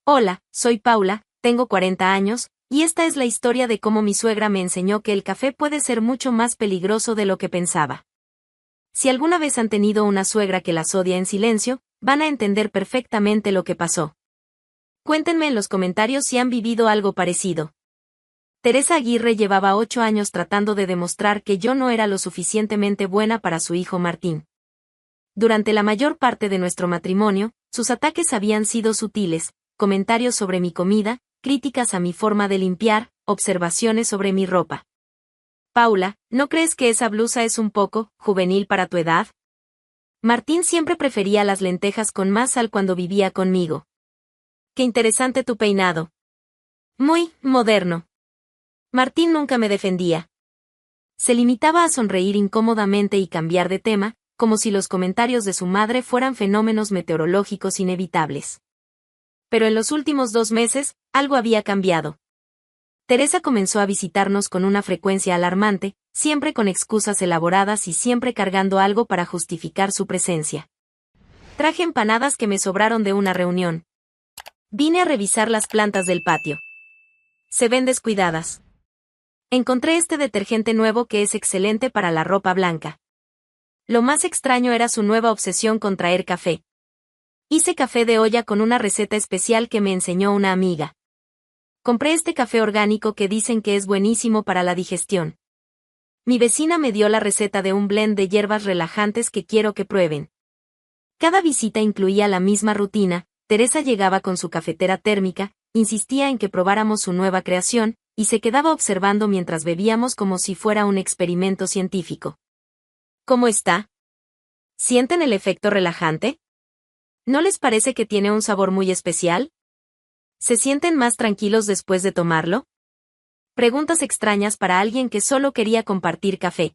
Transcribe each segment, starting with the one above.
Hola, soy Paula, tengo 40 años, y esta es la historia de cómo mi suegra me enseñó que el café puede ser mucho más peligroso de lo que pensaba. Si alguna vez han tenido una suegra que las odia en silencio, van a entender perfectamente lo que pasó. Cuéntenme en los comentarios si han vivido algo parecido. Teresa Aguirre llevaba 8 años tratando de demostrar que yo no era lo suficientemente buena para su hijo Martín. Durante la mayor parte de nuestro matrimonio, sus ataques habían sido sutiles: comentarios sobre mi comida, críticas a mi forma de limpiar, observaciones sobre mi ropa. Paula, ¿no crees que esa blusa es un poco juvenil para tu edad? Martín siempre prefería las lentejas con más sal cuando vivía conmigo. Qué interesante tu peinado. Muy moderno. Martín nunca me defendía. Se limitaba a sonreír incómodamente y cambiar de tema, como si los comentarios de su madre fueran fenómenos meteorológicos inevitables. Pero en los últimos 2 meses, algo había cambiado. Teresa comenzó a visitarnos con una frecuencia alarmante, siempre con excusas elaboradas y siempre cargando algo para justificar su presencia. Traje empanadas que me sobraron de una reunión. Vine a revisar las plantas del patio. Se ven descuidadas. Encontré este detergente nuevo que es excelente para la ropa blanca. Lo más extraño era su nueva obsesión con traer café. Hice café de olla con una receta especial que me enseñó una amiga. Compré este café orgánico que dicen que es buenísimo para la digestión. Mi vecina me dio la receta de un blend de hierbas relajantes que quiero que prueben. Cada visita incluía la misma rutina. Teresa llegaba con su cafetera térmica, insistía en que probáramos su nueva creación, y se quedaba observando mientras bebíamos como si fuera un experimento científico. ¿Cómo está? ¿Sienten el efecto relajante? ¿No les parece que tiene un sabor muy especial? ¿Se sienten más tranquilos después de tomarlo? Preguntas extrañas para alguien que solo quería compartir café.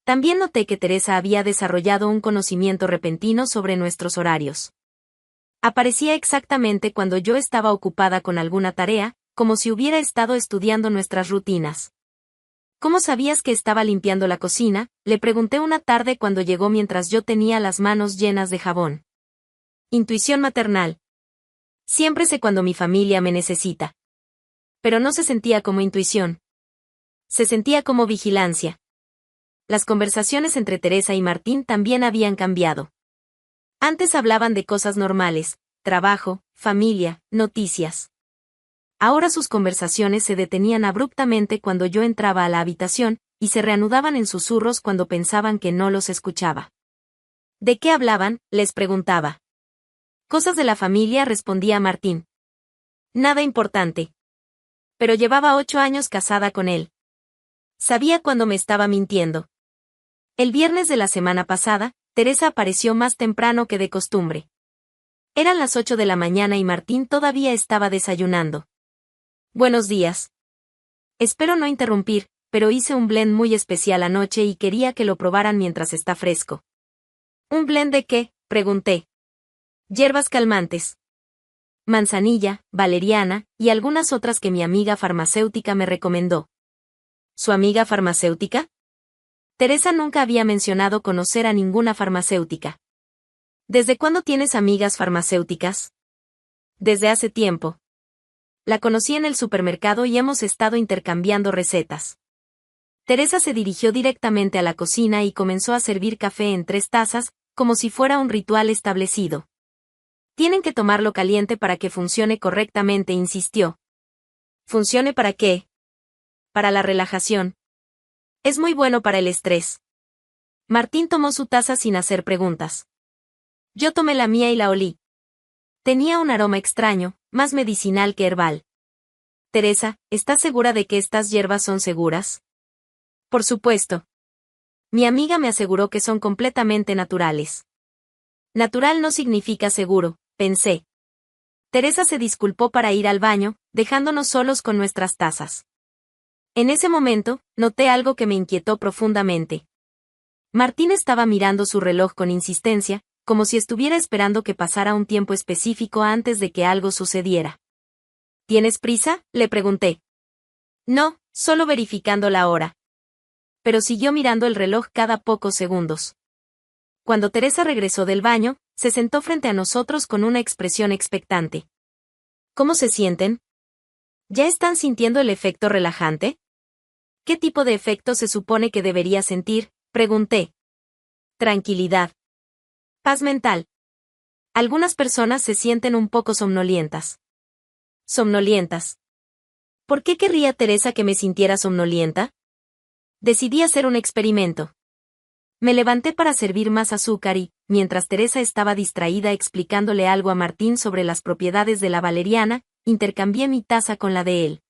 También noté que Teresa había desarrollado un conocimiento repentino sobre nuestros horarios. Aparecía exactamente cuando yo estaba ocupada con alguna tarea, como si hubiera estado estudiando nuestras rutinas. ¿Cómo sabías que estaba limpiando la cocina?, le pregunté una tarde cuando llegó mientras yo tenía las manos llenas de jabón. Intuición maternal. Siempre sé cuando mi familia me necesita. Pero no se sentía como intuición. Se sentía como vigilancia. Las conversaciones entre Teresa y Martín también habían cambiado. Antes hablaban de cosas normales: trabajo, familia, noticias. Ahora sus conversaciones se detenían abruptamente cuando yo entraba a la habitación, y se reanudaban en susurros cuando pensaban que no los escuchaba. ¿De qué hablaban?, les preguntaba. Cosas de la familia, respondía Martín. Nada importante. Pero llevaba 8 años casada con él. Sabía cuando me estaba mintiendo. El viernes de la semana pasada, Teresa apareció más temprano que de costumbre. Eran las 8 de la mañana y Martín todavía estaba desayunando. Buenos días. Espero no interrumpir, pero hice un blend muy especial anoche y quería que lo probaran mientras está fresco. ¿Un blend de qué?, pregunté. Hierbas calmantes. Manzanilla, valeriana, y algunas otras que mi amiga farmacéutica me recomendó. ¿Su amiga farmacéutica? Teresa nunca había mencionado conocer a ninguna farmacéutica. ¿Desde cuándo tienes amigas farmacéuticas? Desde hace tiempo. La conocí en el supermercado y hemos estado intercambiando recetas. Teresa se dirigió directamente a la cocina y comenzó a servir café en 3 tazas, como si fuera un ritual establecido. Tienen que tomarlo caliente para que funcione correctamente, insistió. ¿Funcione para qué? Para la relajación. Es muy bueno para el estrés. Martín tomó su taza sin hacer preguntas. Yo tomé la mía y la olí. Tenía un aroma extraño, más medicinal que herbal. Teresa, ¿estás segura de que estas hierbas son seguras? Por supuesto. Mi amiga me aseguró que son completamente naturales. Natural no significa seguro, pensé. Teresa se disculpó para ir al baño, dejándonos solos con nuestras tazas. En ese momento, noté algo que me inquietó profundamente. Martín estaba mirando su reloj con insistencia, como si estuviera esperando que pasara un tiempo específico antes de que algo sucediera. ¿Tienes prisa?, le pregunté. No, solo verificando la hora. Pero siguió mirando el reloj cada pocos segundos. Cuando Teresa regresó del baño, se sentó frente a nosotros con una expresión expectante. ¿Cómo se sienten? ¿Ya están sintiendo el efecto relajante? ¿Qué tipo de efecto se supone que debería sentir? Pregunté. Tranquilidad. Paz mental. Algunas personas se sienten un poco somnolientas. Somnolientas. ¿Por qué querría Teresa que me sintiera somnolienta? Decidí hacer un experimento. Me levanté para servir más azúcar y, mientras Teresa estaba distraída explicándole algo a Martín sobre las propiedades de la valeriana, intercambié mi taza con la de él.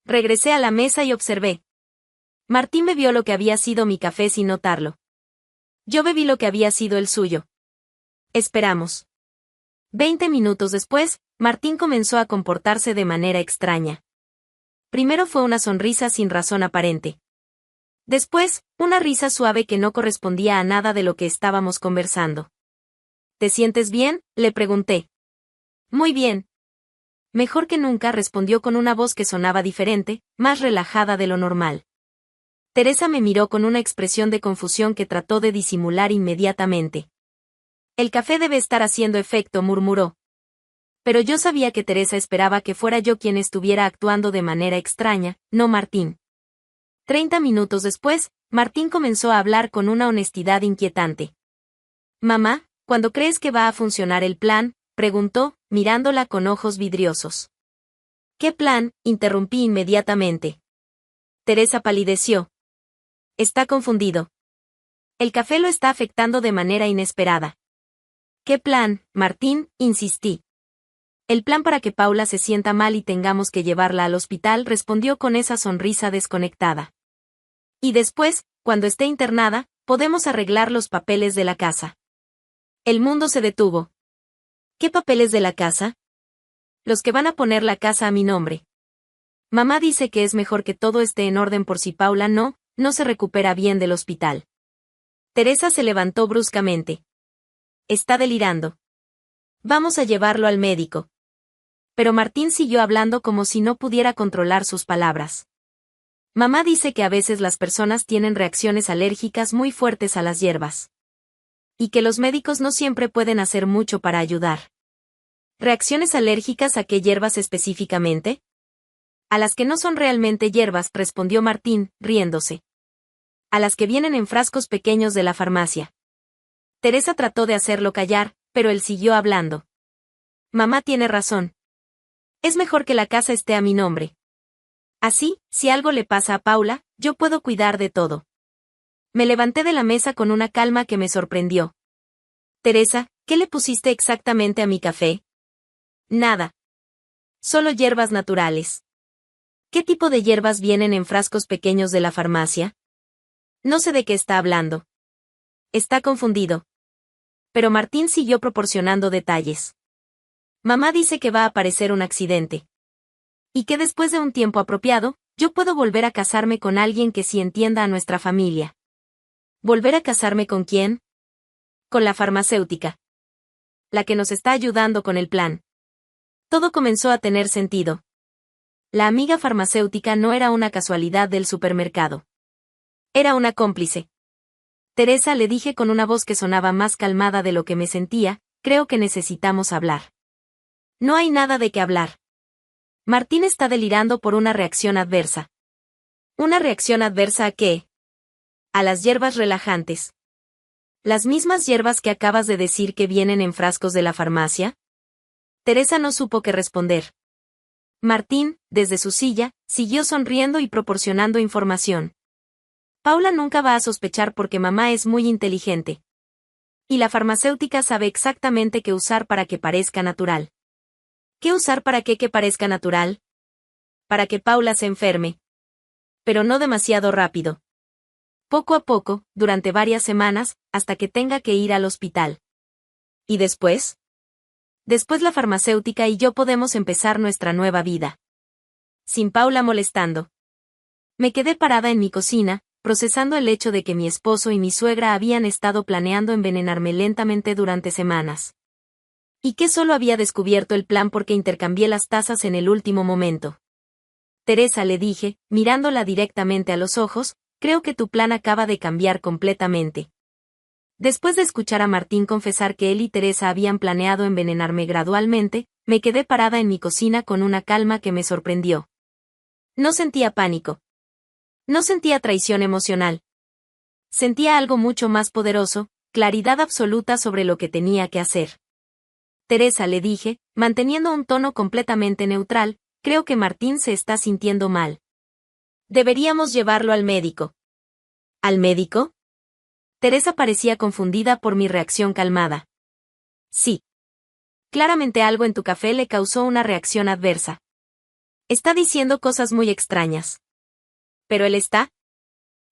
Regresé a la mesa y observé. Martín bebió lo que había sido mi café sin notarlo. Yo bebí lo que había sido el suyo. Esperamos. 20 minutos después, Martín comenzó a comportarse de manera extraña. Primero fue una sonrisa sin razón aparente. Después, una risa suave que no correspondía a nada de lo que estábamos conversando. ¿Te sientes bien?, le pregunté. Muy bien. Mejor que nunca, respondió con una voz que sonaba diferente, más relajada de lo normal. Teresa me miró con una expresión de confusión que trató de disimular inmediatamente. El café debe estar haciendo efecto, murmuró. Pero yo sabía que Teresa esperaba que fuera yo quien estuviera actuando de manera extraña, no Martín. 30 minutos después, Martín comenzó a hablar con una honestidad inquietante. Mamá, ¿cuándo crees que va a funcionar el plan?, preguntó, mirándola con ojos vidriosos. ¿Qué plan?, interrumpí inmediatamente. Teresa palideció. Está confundido. El café lo está afectando de manera inesperada. ¿Qué plan, Martín?, insistí. El plan para que Paula se sienta mal y tengamos que llevarla al hospital, respondió con esa sonrisa desconectada. Y después, cuando esté internada, podemos arreglar los papeles de la casa. El mundo se detuvo. ¿Qué papeles de la casa? Los que van a poner la casa a mi nombre. Mamá dice que es mejor que todo esté en orden por si Paula no se recupera bien del hospital. Teresa se levantó bruscamente. Está delirando. Vamos a llevarlo al médico. Pero Martín siguió hablando como si no pudiera controlar sus palabras. Mamá dice que a veces las personas tienen reacciones alérgicas muy fuertes a las hierbas. Y que los médicos no siempre pueden hacer mucho para ayudar. ¿Reacciones alérgicas a qué hierbas específicamente? A las que no son realmente hierbas, respondió Martín, riéndose. A las que vienen en frascos pequeños de la farmacia. Teresa trató de hacerlo callar, pero él siguió hablando. Mamá tiene razón. Es mejor que la casa esté a mi nombre. Así, si algo le pasa a Paula, yo puedo cuidar de todo. Me levanté de la mesa con una calma que me sorprendió. Teresa, ¿qué le pusiste exactamente a mi café? Nada. Solo hierbas naturales. ¿Qué tipo de hierbas vienen en frascos pequeños de la farmacia? No sé de qué está hablando. Está confundido. Pero Martín siguió proporcionando detalles. Mamá dice que va a aparecer un accidente. Y que después de un tiempo apropiado, yo puedo volver a casarme con alguien que sí entienda a nuestra familia. ¿Volver a casarme con quién? Con la farmacéutica. La que nos está ayudando con el plan. Todo comenzó a tener sentido. La amiga farmacéutica no era una casualidad del supermercado. Era una cómplice. Teresa, le dije con una voz que sonaba más calmada de lo que me sentía, creo que necesitamos hablar. No hay nada de qué hablar. Martín está delirando por una reacción adversa. ¿Una reacción adversa a qué? A las hierbas relajantes. ¿Las mismas hierbas que acabas de decir que vienen en frascos de la farmacia? Teresa no supo qué responder. Martín, desde su silla, siguió sonriendo y proporcionando información. Paula nunca va a sospechar porque mamá es muy inteligente. Y la farmacéutica sabe exactamente qué usar para que parezca natural. ¿Qué usar para que parezca natural? Para que Paula se enferme. Pero no demasiado rápido. Poco a poco, durante varias semanas, hasta que tenga que ir al hospital. ¿Y después? Después la farmacéutica y yo podemos empezar nuestra nueva vida. Sin Paula molestando. Me quedé parada en mi cocina, procesando el hecho de que mi esposo y mi suegra habían estado planeando envenenarme lentamente durante semanas. Y que solo había descubierto el plan porque intercambié las tazas en el último momento. Teresa, le dije, mirándola directamente a los ojos, creo que tu plan acaba de cambiar completamente. Después de escuchar a Martín confesar que él y Teresa habían planeado envenenarme gradualmente, me quedé parada en mi cocina con una calma que me sorprendió. No sentía pánico. No sentía traición emocional. Sentía algo mucho más poderoso, claridad absoluta sobre lo que tenía que hacer. Teresa, le dije, manteniendo un tono completamente neutral, creo que Martín se está sintiendo mal. Deberíamos llevarlo al médico. ¿Al médico? Teresa parecía confundida por mi reacción calmada. Sí. Claramente algo en tu café le causó una reacción adversa. Está diciendo cosas muy extrañas. ¿Pero él está?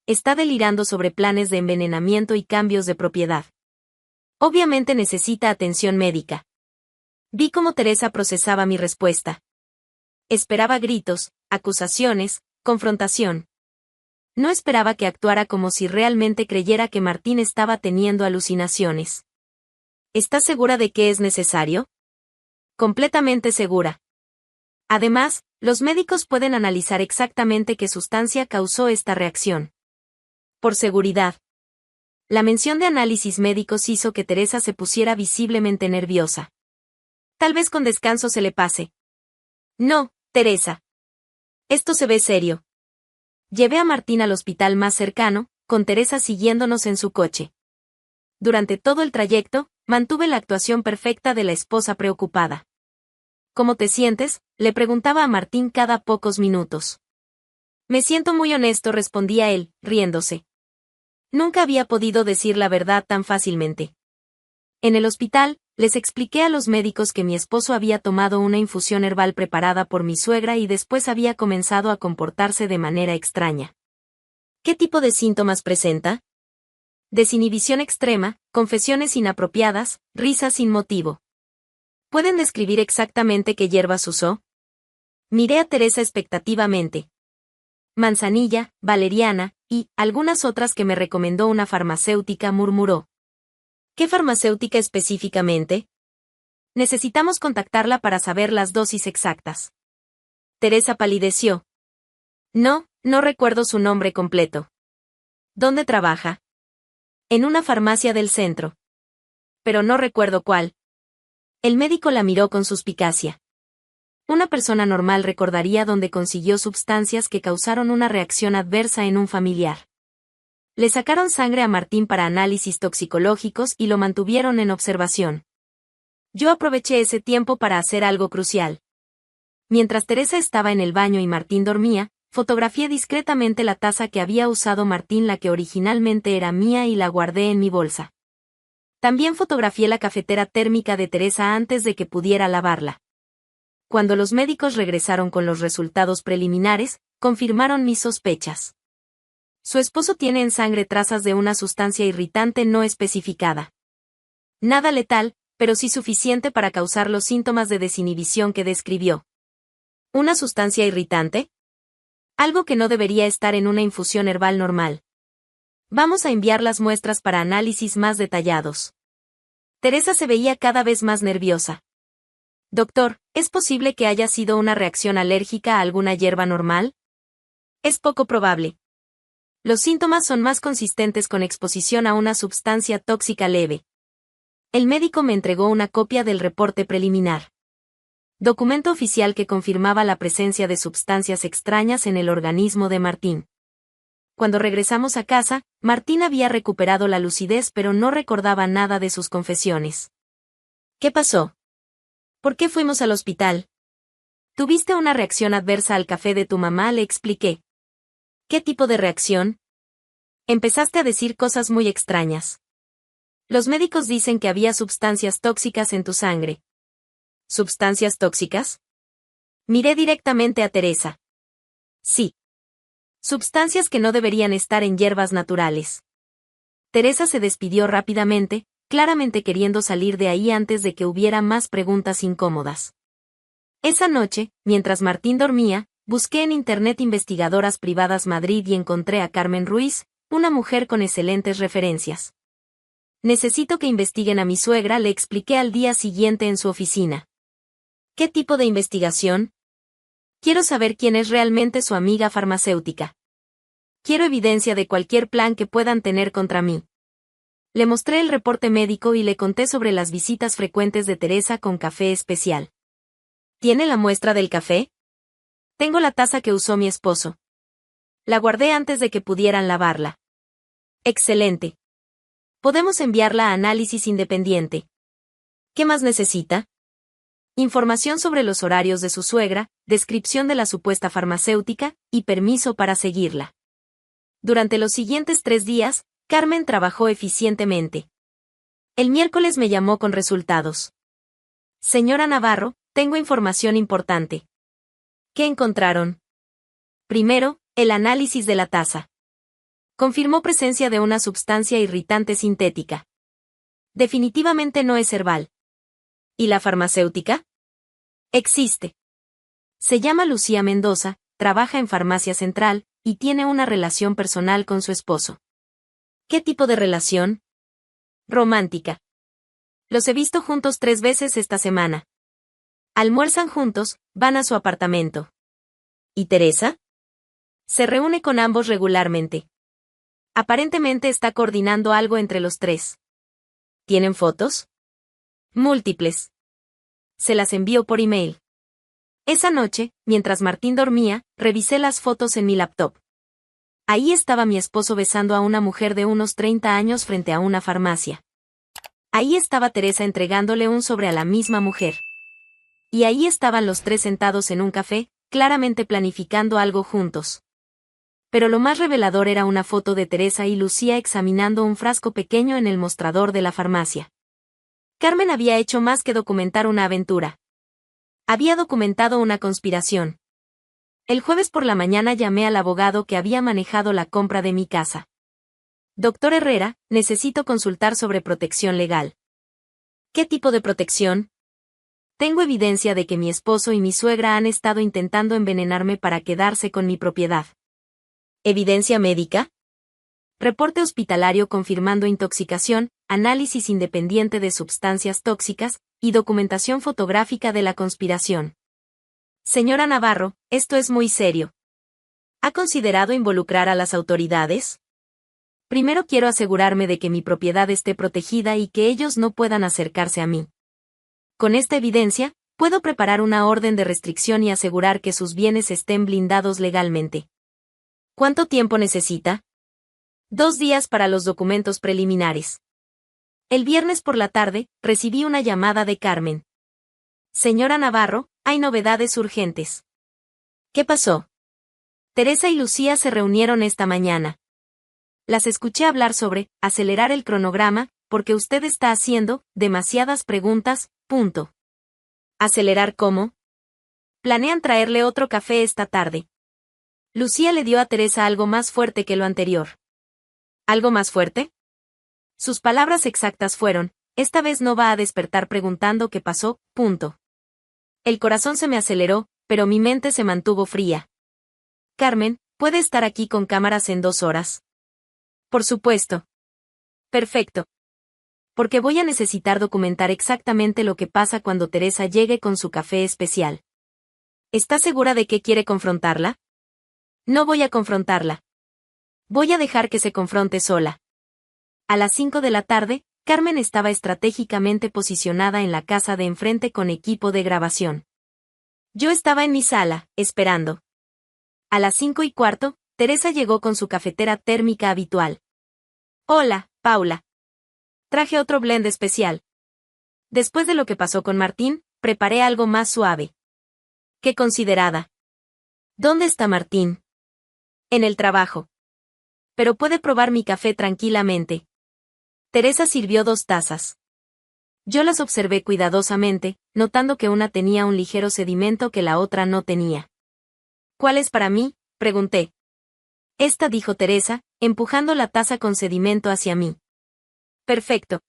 Está delirando sobre planes de envenenamiento y cambios de propiedad. Obviamente necesita atención médica. Vi cómo Teresa procesaba mi respuesta. Esperaba gritos, acusaciones, confrontación. No esperaba que actuara como si realmente creyera que Martín estaba teniendo alucinaciones. ¿Estás segura de que es necesario? Completamente segura. Además, los médicos pueden analizar exactamente qué sustancia causó esta reacción. Por seguridad. La mención de análisis médicos hizo que Teresa se pusiera visiblemente nerviosa. Tal vez con descanso se le pase. No, Teresa. Esto se ve serio. Llevé a Martín al hospital más cercano, con Teresa siguiéndonos en su coche. Durante todo el trayecto, mantuve la actuación perfecta de la esposa preocupada. ¿Cómo te sientes?, le preguntaba a Martín cada pocos minutos. Me siento muy honesto, respondía él, riéndose. Nunca había podido decir la verdad tan fácilmente. En el hospital, les expliqué a los médicos que mi esposo había tomado una infusión herbal preparada por mi suegra y después había comenzado a comportarse de manera extraña. ¿Qué tipo de síntomas presenta? Desinhibición extrema, confesiones inapropiadas, risas sin motivo. ¿Pueden describir exactamente qué hierbas usó? Miré a Teresa expectativamente. Manzanilla, valeriana, y algunas otras que me recomendó una farmacéutica, murmuró. ¿Qué farmacéutica específicamente? Necesitamos contactarla para saber las dosis exactas. Teresa palideció. No recuerdo su nombre completo. ¿Dónde trabaja? En una farmacia del centro. Pero no recuerdo cuál. El médico la miró con suspicacia. Una persona normal recordaría dónde consiguió sustancias que causaron una reacción adversa en un familiar. Le sacaron sangre a Martín para análisis toxicológicos y lo mantuvieron en observación. Yo aproveché ese tiempo para hacer algo crucial. Mientras Teresa estaba en el baño y Martín dormía, fotografié discretamente la taza que había usado Martín, la que originalmente era mía, y la guardé en mi bolsa. También fotografié la cafetera térmica de Teresa antes de que pudiera lavarla. Cuando los médicos regresaron con los resultados preliminares, confirmaron mis sospechas. Su esposo tiene en sangre trazas de una sustancia irritante no especificada. Nada letal, pero sí suficiente para causar los síntomas de desinhibición que describió. ¿Una sustancia irritante? Algo que no debería estar en una infusión herbal normal. Vamos a enviar las muestras para análisis más detallados. Teresa se veía cada vez más nerviosa. Doctor, ¿es posible que haya sido una reacción alérgica a alguna hierba normal? Es poco probable. Los síntomas son más consistentes con exposición a una sustancia tóxica leve. El médico me entregó una copia del reporte preliminar. Documento oficial que confirmaba la presencia de sustancias extrañas en el organismo de Martín. Cuando regresamos a casa, Martín había recuperado la lucidez, pero no recordaba nada de sus confesiones. ¿Qué pasó? ¿Por qué fuimos al hospital? Tuviste una reacción adversa al café de tu mamá, le expliqué. ¿Qué tipo de reacción? Empezaste a decir cosas muy extrañas. Los médicos dicen que había sustancias tóxicas en tu sangre. ¿Sustancias tóxicas? Miré directamente a Teresa. Sí. Sustancias que no deberían estar en hierbas naturales. Teresa se despidió rápidamente, claramente queriendo salir de ahí antes de que hubiera más preguntas incómodas. Esa noche, mientras Martín dormía, busqué en Internet investigadoras privadas Madrid y encontré a Carmen Ruiz, una mujer con excelentes referencias. Necesito que investiguen a mi suegra, le expliqué al día siguiente en su oficina. ¿Qué tipo de investigación? Quiero saber quién es realmente su amiga farmacéutica. Quiero evidencia de cualquier plan que puedan tener contra mí. Le mostré el reporte médico y le conté sobre las visitas frecuentes de Teresa con café especial. ¿Tiene la muestra del café? Tengo la taza que usó mi esposo. La guardé antes de que pudieran lavarla. Excelente. Podemos enviarla a análisis independiente. ¿Qué más necesita? Información sobre los horarios de su suegra, descripción de la supuesta farmacéutica, y permiso para seguirla. Durante los siguientes 3 días, Carmen trabajó eficientemente. El miércoles me llamó con resultados. Señora Navarro, tengo información importante. ¿Qué encontraron? Primero, el análisis de la taza. Confirmó presencia de una sustancia irritante sintética. Definitivamente no es herbal. ¿Y la farmacéutica? Existe. Se llama Lucía Mendoza, trabaja en Farmacia Central, y tiene una relación personal con su esposo. ¿Qué tipo de relación? Romántica. Los he visto juntos 3 veces esta semana. Almuerzan juntos, van a su apartamento. ¿Y Teresa? Se reúne con ambos regularmente. Aparentemente está coordinando algo entre los 3. ¿Tienen fotos? Múltiples. Se las envió por email. Esa noche, mientras Martín dormía, revisé las fotos en mi laptop. Ahí estaba mi esposo besando a una mujer de unos 30 años frente a una farmacia. Ahí estaba Teresa entregándole un sobre a la misma mujer. Y ahí estaban los 3 sentados en un café, claramente planificando algo juntos. Pero lo más revelador era una foto de Teresa y Lucía examinando un frasco pequeño en el mostrador de la farmacia. Carmen había hecho más que documentar una aventura. Había documentado una conspiración. El jueves por la mañana llamé al abogado que había manejado la compra de mi casa. Doctor Herrera, necesito consultar sobre protección legal. ¿Qué tipo de protección? Tengo evidencia de que mi esposo y mi suegra han estado intentando envenenarme para quedarse con mi propiedad. ¿Evidencia médica? Reporte hospitalario confirmando intoxicación, análisis independiente de sustancias tóxicas, y documentación fotográfica de la conspiración. Señora Navarro, esto es muy serio. ¿Ha considerado involucrar a las autoridades? Primero quiero asegurarme de que mi propiedad esté protegida y que ellos no puedan acercarse a mí. Con esta evidencia, puedo preparar una orden de restricción y asegurar que sus bienes estén blindados legalmente. ¿Cuánto tiempo necesita? 2 días para los documentos preliminares. El viernes por la tarde, recibí una llamada de Carmen. Señora Navarro, hay novedades urgentes. ¿Qué pasó? Teresa y Lucía se reunieron esta mañana. Las escuché hablar sobre acelerar el cronograma, porque usted está haciendo demasiadas preguntas, punto. ¿Acelerar cómo? Planean traerle otro café esta tarde. Lucía le dio a Teresa algo más fuerte que lo anterior. ¿Algo más fuerte? Sus palabras exactas fueron, esta vez no va a despertar preguntando qué pasó, punto. El corazón se me aceleró, pero mi mente se mantuvo fría. Carmen, ¿puede estar aquí con cámaras en 2 horas? Por supuesto. Perfecto. Porque voy a necesitar documentar exactamente lo que pasa cuando Teresa llegue con su café especial. ¿Está segura de que quiere confrontarla? No voy a confrontarla. Voy a dejar que se confronte sola. A las 5 de la tarde, Carmen estaba estratégicamente posicionada en la casa de enfrente con equipo de grabación. Yo estaba en mi sala, esperando. A las 5:15, Teresa llegó con su cafetera térmica habitual. Hola, Paula. Traje otro blend especial. Después de lo que pasó con Martín, preparé algo más suave. Qué considerada. ¿Dónde está Martín? En el trabajo. Pero puede probar mi café tranquilamente. Teresa sirvió 2 tazas. Yo las observé cuidadosamente, notando que una tenía un ligero sedimento que la otra no tenía. ¿Cuál es para mí?, pregunté. Esta, dijo Teresa, empujando la taza con sedimento hacia mí. Perfecto.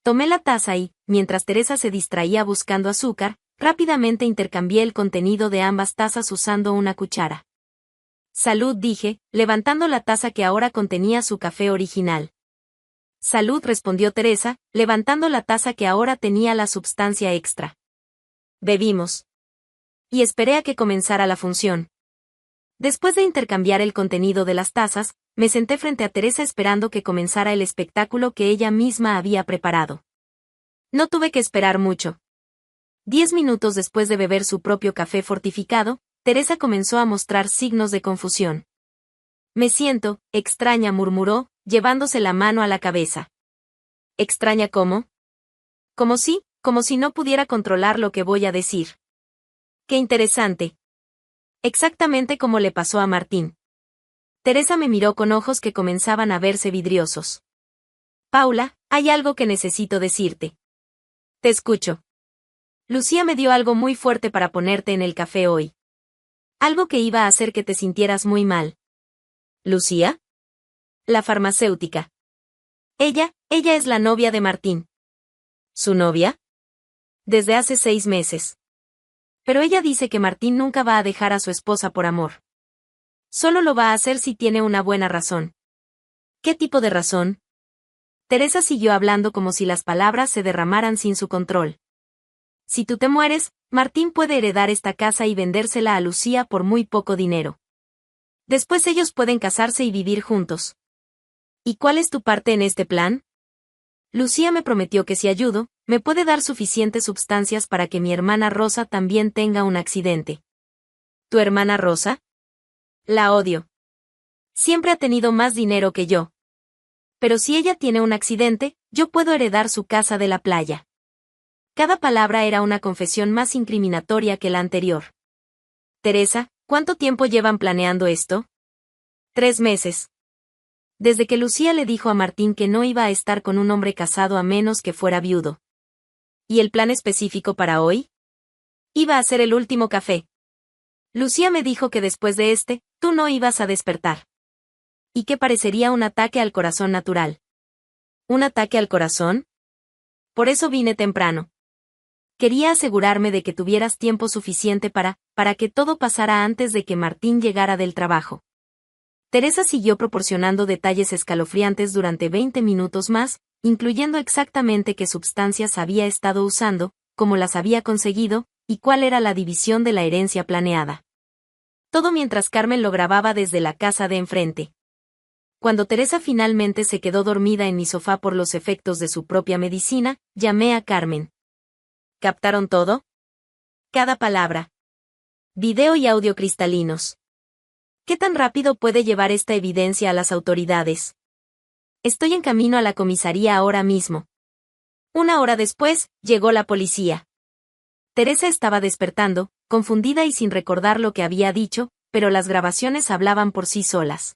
Tomé la taza y, mientras Teresa se distraía buscando azúcar, rápidamente intercambié el contenido de ambas tazas usando una cuchara. Salud, dije, levantando la taza que ahora contenía su café original. Salud, respondió Teresa, levantando la taza que ahora tenía la substancia extra. Bebimos. Y esperé a que comenzara la función. Después de intercambiar el contenido de las tazas, me senté frente a Teresa esperando que comenzara el espectáculo que ella misma había preparado. No tuve que esperar mucho. 10 minutos después de beber su propio café fortificado, Teresa comenzó a mostrar signos de confusión. Me siento, extraña, murmuró, llevándose la mano a la cabeza. ¿Extraña cómo? Como si no pudiera controlar lo que voy a decir. Qué interesante. Exactamente como le pasó a Martín. Teresa me miró con ojos que comenzaban a verse vidriosos. Paula, hay algo que necesito decirte. Te escucho. Lucía me dio algo muy fuerte para ponerte en el café hoy. Algo que iba a hacer que te sintieras muy mal. ¿Lucía? La farmacéutica. Ella es la novia de Martín. ¿Su novia? Desde hace 6 meses. Pero ella dice que Martín nunca va a dejar a su esposa por amor. Solo lo va a hacer si tiene una buena razón. ¿Qué tipo de razón? Teresa siguió hablando como si las palabras se derramaran sin su control. Si tú te mueres, Martín puede heredar esta casa y vendérsela a Lucía por muy poco dinero. Después ellos pueden casarse y vivir juntos. ¿Y cuál es tu parte en este plan? Lucía me prometió que si ayudo, me puede dar suficientes sustancias para que mi hermana Rosa también tenga un accidente. ¿Tu hermana Rosa? La odio. Siempre ha tenido más dinero que yo. Pero si ella tiene un accidente, yo puedo heredar su casa de la playa. Cada palabra era una confesión más incriminatoria que la anterior. Teresa, ¿cuánto tiempo llevan planeando esto? 3 meses. Desde que Lucía le dijo a Martín que no iba a estar con un hombre casado a menos que fuera viudo. ¿Y el plan específico para hoy? Iba a ser el último café. Lucía me dijo que después de tú no ibas a despertar. Y que parecería un ataque al corazón natural. ¿Un ataque al corazón? Por eso vine temprano. Quería asegurarme de que tuvieras tiempo suficiente para que todo pasara antes de que Martín llegara del trabajo. Teresa siguió proporcionando detalles escalofriantes durante 20 minutos más, incluyendo exactamente qué sustancias había estado usando, cómo las había conseguido, y cuál era la división de la herencia planeada. Todo mientras Carmen lo grababa desde la casa de enfrente. Cuando Teresa finalmente se quedó dormida en mi sofá por los efectos de su propia medicina, llamé a Carmen. ¿Captaron todo? Cada palabra. Video y audio cristalinos. ¿Qué tan rápido puede llevar esta evidencia a las autoridades? Estoy en camino a la comisaría ahora mismo. 1 hora después, llegó la policía. Teresa estaba despertando, confundida y sin recordar lo que había dicho, pero las grabaciones hablaban por sí solas.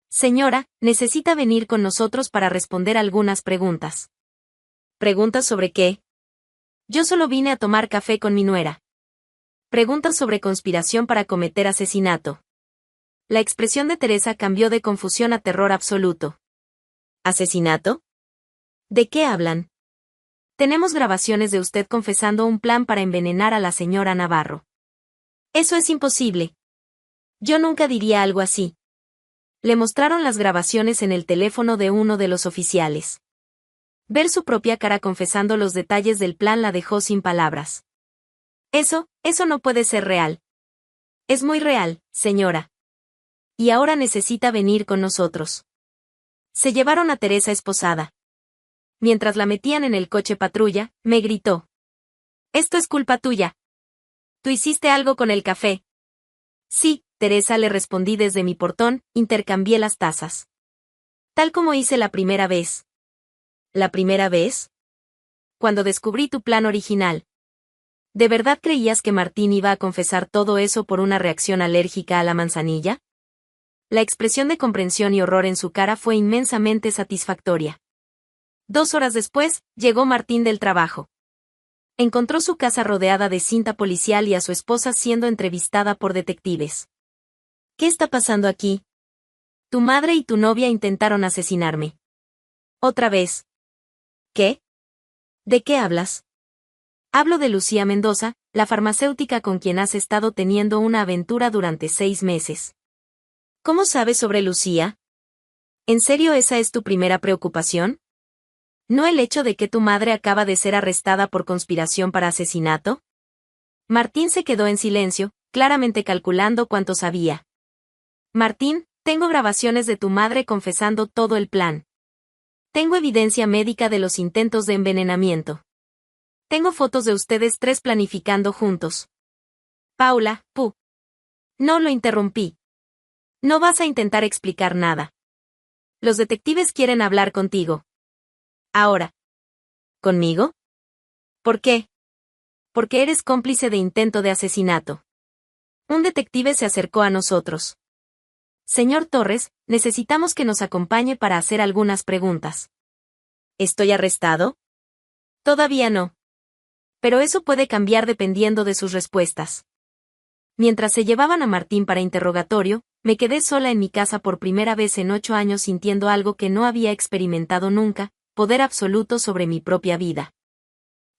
Señora, necesita venir con nosotros para responder algunas preguntas. ¿Preguntas sobre qué? Yo solo vine a tomar café con mi nuera. Preguntas sobre conspiración para cometer asesinato. La expresión de Teresa cambió de confusión a terror absoluto. ¿Asesinato? ¿De qué hablan? Tenemos grabaciones de usted confesando un plan para envenenar a la señora Navarro. Eso es imposible. Yo nunca diría algo así. Le mostraron las grabaciones en el teléfono de uno de los oficiales. Ver su propia cara confesando los detalles del plan la dejó sin palabras. Eso no puede ser real. Es muy real, señora. Y ahora necesita venir con nosotros. Se llevaron a Teresa esposada. Mientras la metían en el coche patrulla, me gritó. Esto es culpa tuya. Tú hiciste algo con el café. Sí, Teresa, le respondí desde mi portón, intercambié las tazas. Tal como hice la primera vez. ¿La primera vez? Cuando descubrí tu plan original. ¿De verdad creías que Martín iba a confesar todo eso por una reacción alérgica a la manzanilla? La expresión de comprensión y horror en su cara fue inmensamente satisfactoria. 2 horas después, llegó Martín del trabajo. Encontró su casa rodeada de cinta policial y a su esposa siendo entrevistada por detectives. ¿Qué está pasando aquí? Tu madre y tu novia intentaron asesinarme. ¿Otra vez? ¿Qué? ¿De qué hablas? Hablo de Lucía Mendoza, la farmacéutica con quien has estado teniendo una aventura durante 6 meses. ¿Cómo sabes sobre Lucía? ¿En serio esa es tu primera preocupación? ¿No el hecho de que tu madre acaba de ser arrestada por conspiración para asesinato? Martín se quedó en silencio, claramente calculando cuánto sabía. Martín, Tengo grabaciones de tu madre confesando todo el plan. Tengo evidencia médica de los intentos de envenenamiento. Tengo fotos de ustedes tres planificando juntos. Paula, No lo interrumpí. No vas a intentar explicar nada. Los detectives quieren hablar contigo. Ahora. ¿Conmigo? ¿Por qué? Porque eres cómplice de intento de asesinato. Un detective se acercó a nosotros. Señor Torres, necesitamos que nos acompañe para hacer algunas preguntas. ¿Estoy arrestado? Todavía no. Pero eso puede cambiar dependiendo de sus respuestas. Mientras se llevaban a Martín para interrogatorio, me quedé sola en mi casa por primera vez en 8 años sintiendo algo que no había experimentado nunca, poder absoluto sobre mi propia vida.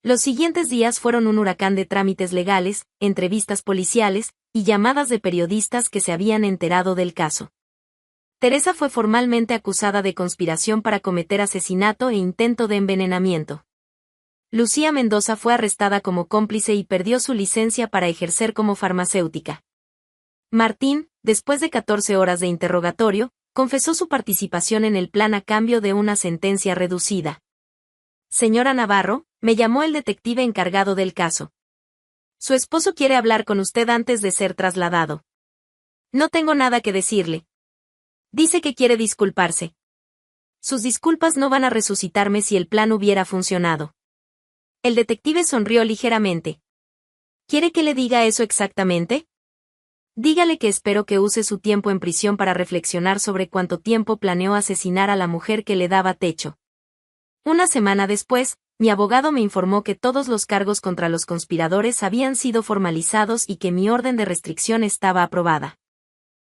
Los siguientes días fueron un huracán de trámites legales, entrevistas policiales, y llamadas de periodistas que se habían enterado del caso. Teresa fue formalmente acusada de conspiración para cometer asesinato e intento de envenenamiento. Lucía Mendoza fue arrestada como cómplice y perdió su licencia para ejercer como farmacéutica. Martín, después de 14 horas de interrogatorio, confesó su participación en el plan a cambio de una sentencia reducida. Señora Navarro, me llamó el detective encargado del caso. Su esposo quiere hablar con usted antes de ser trasladado. No tengo nada que decirle. Dice que quiere disculparse. Sus disculpas no van a resucitarme si el plan hubiera funcionado. El detective sonrió ligeramente. ¿Quiere que le diga eso exactamente? Dígale que espero que use su tiempo en prisión para reflexionar sobre cuánto tiempo planeó asesinar a la mujer que le daba techo. Una semana después, mi abogado me informó que todos los cargos contra los conspiradores habían sido formalizados y que mi orden de restricción estaba aprobada.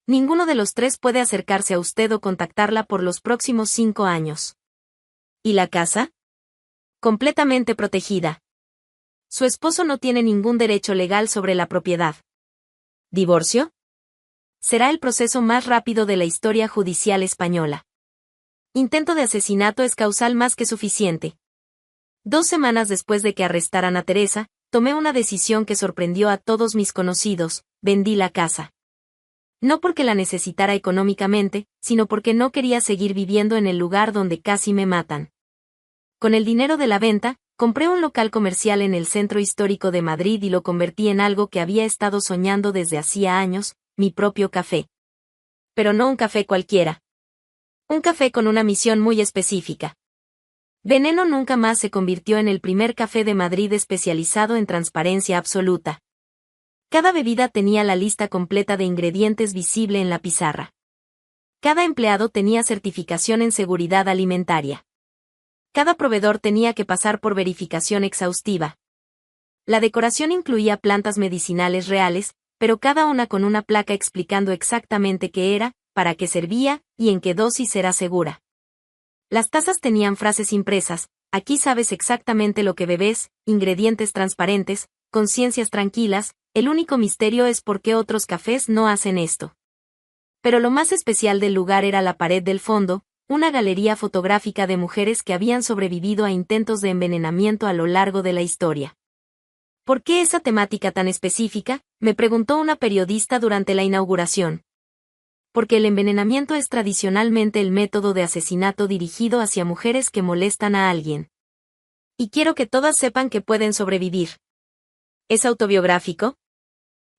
Ninguno de los tres puede acercarse a usted o contactarla por los próximos 5 años. ¿Y la casa? Completamente protegida. Su esposo no tiene ningún derecho legal sobre la propiedad. ¿Divorcio? Será el proceso más rápido de la historia judicial española. Intento de asesinato es causal más que suficiente. 2 semanas después de que arrestaran a Teresa, tomé una decisión que sorprendió a todos mis conocidos: vendí la casa. No porque la necesitara económicamente, sino porque no quería seguir viviendo en el lugar donde casi me matan. Con el dinero de la venta, compré un local comercial en el centro histórico de Madrid y lo convertí en algo que había estado soñando desde hacía años: mi propio café. Pero no un café cualquiera. Un café con una misión muy específica. Veneno nunca más se convirtió en el primer café de Madrid especializado en transparencia absoluta. Cada bebida tenía la lista completa de ingredientes visible en la pizarra. Cada empleado tenía certificación en seguridad alimentaria. Cada proveedor tenía que pasar por verificación exhaustiva. La decoración incluía plantas medicinales reales, pero cada una con una placa explicando exactamente qué era, para qué servía, y en qué dosis era segura. Las tazas tenían frases impresas: aquí sabes exactamente lo que bebes, ingredientes transparentes, conciencias tranquilas, el único misterio es por qué otros cafés no hacen esto. Pero lo más especial del lugar era la pared del fondo, una galería fotográfica de mujeres que habían sobrevivido a intentos de envenenamiento a lo largo de la historia. ¿Por qué esa temática tan específica?, me preguntó una periodista durante la inauguración. Porque el envenenamiento es tradicionalmente el método de asesinato dirigido hacia mujeres que molestan a alguien. Y quiero que todas sepan que pueden sobrevivir. ¿Es autobiográfico?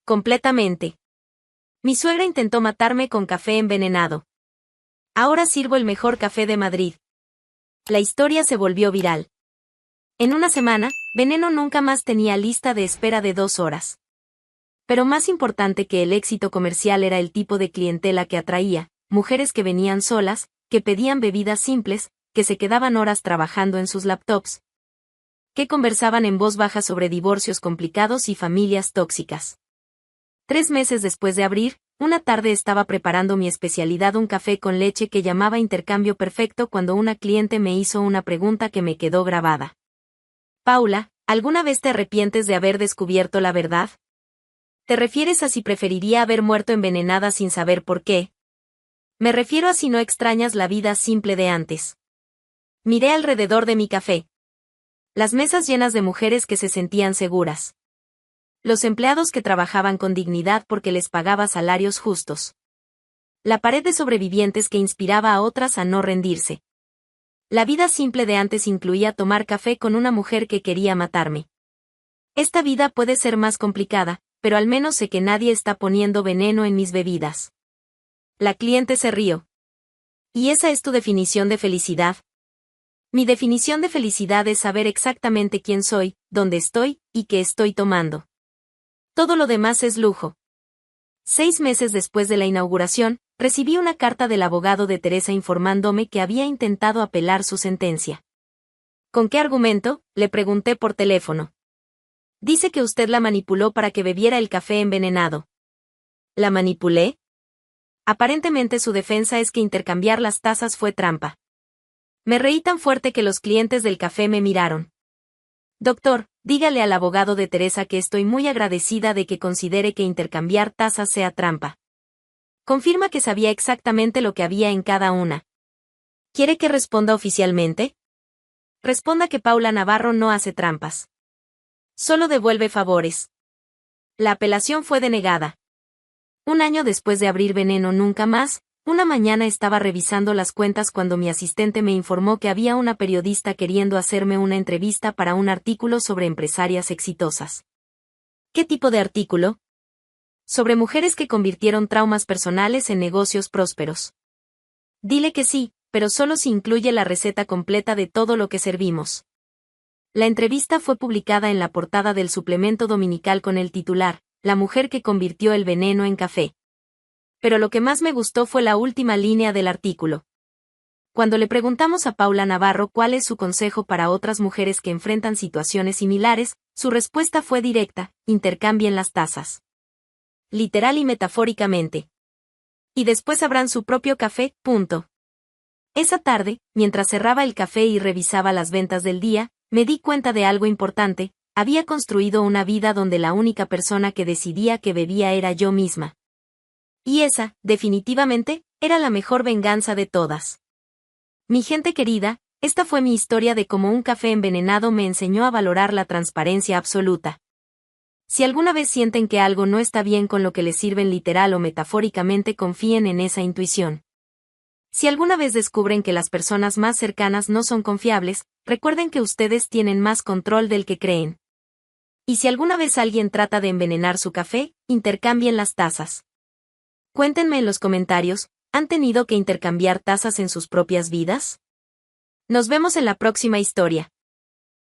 Completamente. Mi suegra intentó matarme con café envenenado. Ahora sirvo el mejor café de Madrid. La historia se volvió viral. En una semana, Veneno nunca más tenía lista de espera de 2 horas. Pero más importante que el éxito comercial era el tipo de clientela que atraía: mujeres que venían solas, que pedían bebidas simples, que se quedaban horas trabajando en sus laptops, que conversaban en voz baja sobre divorcios complicados y familias tóxicas. 3 meses después de abrir, una tarde estaba preparando mi especialidad, un café con leche que llamaba intercambio perfecto, cuando una cliente me hizo una pregunta que me quedó grabada. Paula, ¿alguna vez te arrepientes de haber descubierto la verdad? ¿Te refieres a si preferiría haber muerto envenenada sin saber por qué? Me refiero a si no extrañas la vida simple de antes. Miré alrededor de mi café. Las mesas llenas de mujeres que se sentían seguras. Los empleados que trabajaban con dignidad porque les pagaba salarios justos. La pared de sobrevivientes que inspiraba a otras a no rendirse. La vida simple de antes incluía tomar café con una mujer que quería matarme. Esta vida puede ser más complicada, pero al menos sé que nadie está poniendo veneno en mis bebidas. La cliente se rió. ¿Y esa es tu definición de felicidad? Mi definición de felicidad es saber exactamente quién soy, dónde estoy, y qué estoy tomando. Todo lo demás es lujo. 6 meses después de la inauguración, recibí una carta del abogado de Teresa informándome que había intentado apelar su sentencia. ¿Con qué argumento?, le pregunté por teléfono. Dice que usted la manipuló para que bebiera el café envenenado. ¿La manipulé? Aparentemente su defensa es que intercambiar las tazas fue trampa. Me reí tan fuerte que los clientes del café me miraron. Doctor, dígale al abogado de Teresa que estoy muy agradecida de que considere que intercambiar tazas sea trampa. Confirma que sabía exactamente lo que había en cada una. ¿Quiere que responda oficialmente? Responda que Paula Navarro no hace trampas. Solo devuelve favores. La apelación fue denegada. Un año después de abrir Veneno Nunca Más, una mañana estaba revisando las cuentas cuando mi asistente me informó que había una periodista queriendo hacerme una entrevista para un artículo sobre empresarias exitosas. ¿Qué tipo de artículo? Sobre mujeres que convirtieron traumas personales en negocios prósperos. Dile que sí, pero solo si incluye la receta completa de todo lo que servimos. La entrevista fue publicada en la portada del suplemento dominical con el titular, La mujer que convirtió el veneno en café. Pero lo que más me gustó fue la última línea del artículo. Cuando le preguntamos a Paula Navarro cuál es su consejo para otras mujeres que enfrentan situaciones similares, su respuesta fue directa: intercambien las tazas. Literal y metafóricamente. Y después habrán su propio café, punto. Esa tarde, mientras cerraba el café y revisaba las ventas del día, me di cuenta de algo importante: había construido una vida donde la única persona que decidía qué bebía era yo misma. Y esa, definitivamente, era la mejor venganza de todas. Mi gente querida, esta fue mi historia de cómo un café envenenado me enseñó a valorar la transparencia absoluta. Si alguna vez sienten que algo no está bien con lo que les sirven literal o metafóricamente, confíen en esa intuición. Si alguna vez descubren que las personas más cercanas no son confiables, recuerden que ustedes tienen más control del que creen. Y si alguna vez alguien trata de envenenar su café, intercambien las tazas. Cuéntenme en los comentarios, ¿han tenido que intercambiar tazas en sus propias vidas? Nos vemos en la próxima historia.